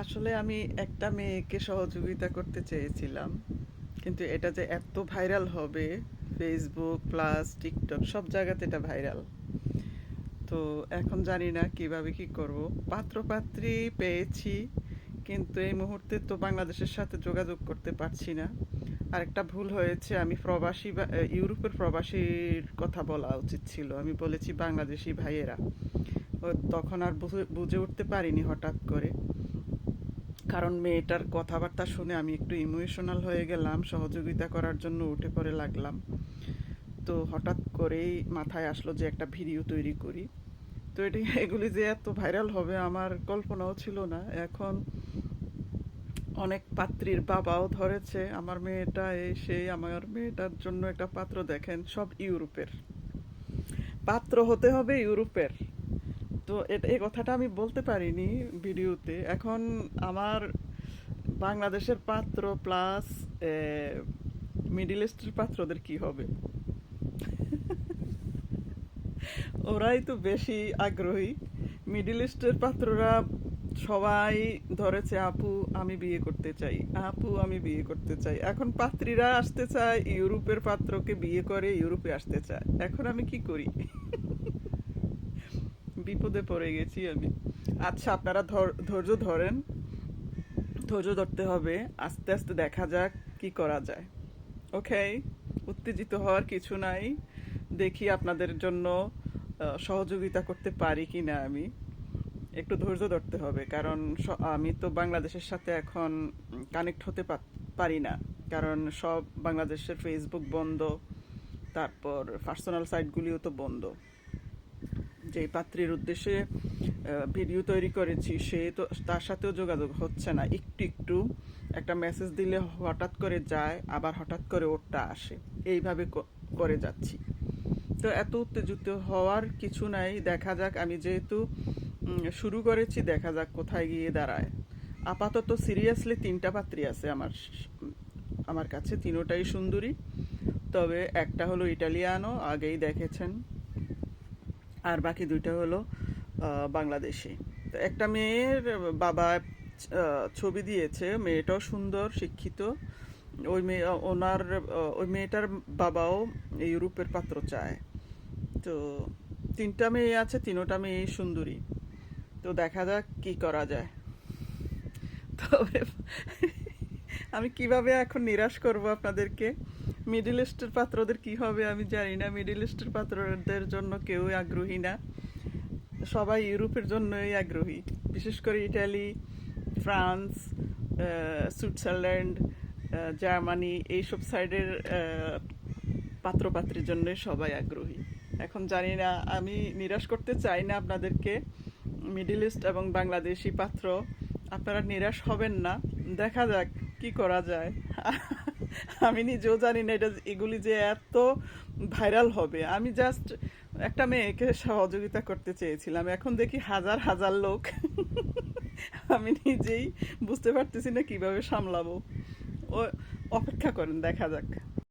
আসলে আমি একটা মেয়েকে সহযোগিতা করতে চেয়েছিলাম, কিন্তু এটা যে এত ভাইরাল হবে, ফেসবুক প্লাস টিকটক সব জায়গাতে এটা ভাইরাল। তো এখন জানি না কিভাবে কি করব। পাত্রপাত্রী পেয়েছি, কিন্তু এই মুহূর্তে তো বাংলাদেশের সাথে যোগাযোগ করতে পারছি না। আরেকটা ভুল হয়েছে, আমি প্রবাসী ইউরোপের প্রবাসীর কথা বলা উচিত ছিল, আমি বলেছি বাংলাদেশি ভাইয়েরা। তখন আর বুঝে উঠতে পারিনি হঠাৎ করে, কারণ মেয়েটার কথাবার্তা শুনে আমি একটু ইমোশনাল হয়ে গেলাম, সহযোগিতা করার জন্য উঠে পড়ে লাগলাম। তো হঠাৎ করেই মাথায় আসলো যে একটা ভিডিও তৈরি করি। তো এগুলি যে এত ভাইরাল হবে আমার কল্পনাও ছিল না। এখন অনেক পাত্রীর বাবাও ধরেছে আমার মেয়েটা, এই সেই আমার মেয়েটার জন্য একটা পাত্র দেখেন, সব ইউরোপের পাত্র হতে হবে, ইউরোপের। তো এই কথাটা আমি বলতে পারিনি ভিডিওতে। এখন আমার বাংলাদেশের পাত্র প্লাস মিডিল ইস্টের পাত্রদের কি হবে? ওরাই তো বেশি আগ্রহী। মিডিল ইস্টের পাত্ররা সবাই ধরেছে, আপু আমি বিয়ে করতে চাই, আপু আমি বিয়ে করতে চাই। এখন পাত্রীরা আসতে চায়, ইউরোপের পাত্রকে বিয়ে করে ইউরোপে আসতে চায়। এখন আমি কি করি? বিপদে পড়ে গেছি আমি। আচ্ছা, আপনারা ধৈর্য ধরেন, ধৈর্য ধরতে হবে। আস্তে আস্তে দেখা যাক কি করা যায়। ওকে, উত্তেজিত হওয়ার কিছু নাই। দেখি আপনাদের জন্য সহযোগিতা করতে পারি কি না। আমি একটু ধৈর্য ধরতে হবে, কারণ আমি তো বাংলাদেশের সাথে এখন কানেক্ট হতে পারি না, কারণ সব বাংলাদেশের ফেসবুক বন্ধ, তারপর পার্সোনাল সাইটগুলিও তো বন্ধ। যে পাত্রীর উদ্দেশ্যে ভিডিও তৈরি করেছি, সে তো তার সাথেও যোগাযোগ হচ্ছে না। একটু একটু একটা মেসেজ দিলে হঠাৎ করে যায়, আবার হঠাৎ করে ওরটা আসে, এইভাবে করে যাচ্ছি। তো এত উত্তেজিত হওয়ার কিছু নাই, দেখা যাক। আমি যেহেতু শুরু করেছি, দেখা যাক কোথায় গিয়ে দাঁড়ায়। আপাতত সিরিয়াসলি তিনটা পাত্রী আছে আমার কাছে, তিনোটাই সুন্দরী। তবে একটা হলো ইটালিয়ানো, আগেই দেখেছেন, আর বাকি দুইটা হলো বাংলাদেশি। তো একটা মেয়ের বাবা ছবি দিয়েছে, মেয়েটাও সুন্দর, শিক্ষিত। ওই মেয়ে ওনার ওই মেয়েটার বাবাও ইউরোপের পাত্র চায়। তো তিনটা মেয়ে আছে, তিনোটা মেয়ে সুন্দরী। তো দেখা যাক কি করা যায়। তবে আমি কিভাবে এখন নিরাশ করব আপনাদেরকে? মিডল ইস্টের পাত্রদের কি হবে আমি জানি না। মিডল ইস্টের পাত্রদের জন্য কেউই আগ্রহী না, সবাই ইউরোপের জন্যই আগ্রহী। বিশেষ করে ইটালি, ফ্রান্স, সুইজারল্যান্ড, জার্মানি, এইসব সাইডের পাত্রপাত্রীর জন্য সবাই আগ্রহী। এখন জানি না, আমি নিরাশ করতে চাই না আপনাদেরকে। মিডল ইস্ট এবং বাংলাদেশি পাত্র, আপনারা নিরাশ হবেন না। দেখা যাক কি করা যায়। আমি নিজেও জানি না এগুলি যে এত ভাইরাল হবে। আমি জাস্ট একটা মেয়েকে সহযোগিতা করতে চেয়েছিলাম, এখন দেখি হাজার হাজার লোক। আমি নিজেই বুঝতে পারতেছি না কিভাবে সামলাবো। ও, অপেক্ষা করেন, দেখা যাক।